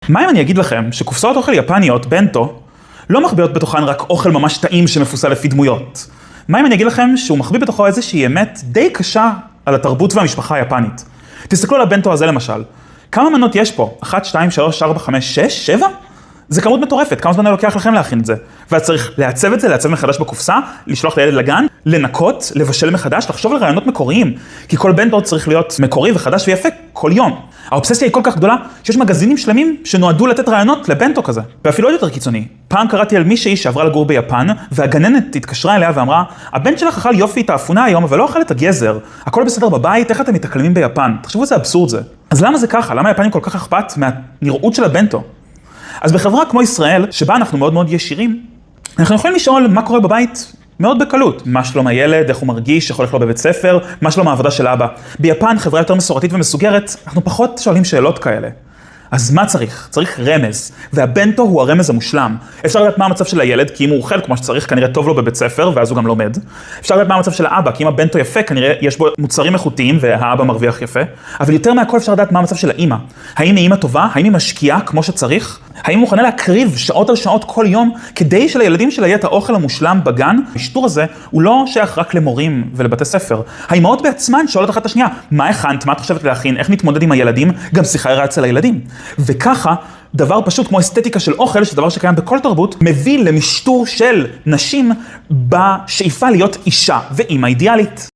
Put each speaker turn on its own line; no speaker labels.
מה אם אני אגיד לכם שקופסאות אוכל יפניות, בנטו, לא מחביאות בתוכן רק אוכל ממש טעים שמפוסל לפי דמויות? מה אם אני אגיד לכם שהוא מחביא בתוכו איזושהי אמת די קשה על התרבות והמשפחה היפנית? תסתכלו על הבנטו הזה למשל. כמה מנות יש פה? 1, 2, 3, 4, 5, 6, 7? זה כמות מטורפת, כמה זמן לוקח לכם להכין את זה? ואז צריך לעצב את זה, לעצב מחדש בקופסה, לשלוח את הילד לגן, לנקות, לבשל מחדש, לחשוב על רעיונות מקוריים, כי כל בנטו צריך להיות מקורי וחדש ויפה כל יום. האובססיה היא כל כך גדולה, שיש מגזינים שלמים שנועדו לתת רעיונות לבנטו כזה. ואפילו עוד יותר קיצוני. פעם קראתי על מישהי שעברה לגור ביפן, והגננת התקשרה אליה ואמרה, הבן שלך אכל יופי את האפונה היום, אבל לא אכל את הגזר. הכל בסדר בבית, איך אתם מתאקלמים ביפן? תחשבו איזה אבסורד זה. אז למה זה ככה? למה היפנים כל כך אכפת מהנראות של הבנטו? אז בחברה כמו ישראל, שבה אנחנו מאוד מאוד ישירים, אנחנו יכולים לשאול מה קורה בבית מאוד בקלות. מה שלום הילד, איך הוא מרגיש, איך הולך לו בבית ספר, מה שלום העבודה של אבא. ביפן, חברה יותר מסורתית ומסוגרת, אנחנו פחות שואלים שאלות כאלה. אז מה צריך? צריך רמז, והבנטו הוא הרמז המושלם. אפשר לדעת מה המצב של הילד, כי אם הוא אוכל כמו שצריך, כנראה טוב לו בבית ספר, ואז הוא גם לומד. אפשר לדעת מה המצב של האבא, כי אם הבנטו יפה, כנראה יש בו מוצרים איכותיים, והאבא מרוויח יפה. אבל יותר מהכל אפשר לדעת מה המצב של האמא. האם היא אמא טובה? האם היא משקיעה כמו שצריך? האם היא מוכנה להקריב שעות על שעות כל יום, כדי שלילדים שלה יהיה את האוכל המושלם בגן? המשטור הזה הוא לא שייך רק למורים ולבתי ספר. האימהות בעצמן שואלות אחת את השנייה, מה הכנת, מה את חושבת להכין, איך נתמודד עם הילדים? גם שיחה ירה אצל הילדים. וככה, דבר פשוט כמו אסתטיקה של אוכל, שדבר שקיים בכל תרבות, מביא למשטור של נשים בשאיפה להיות אישה ואימא אידיאלית.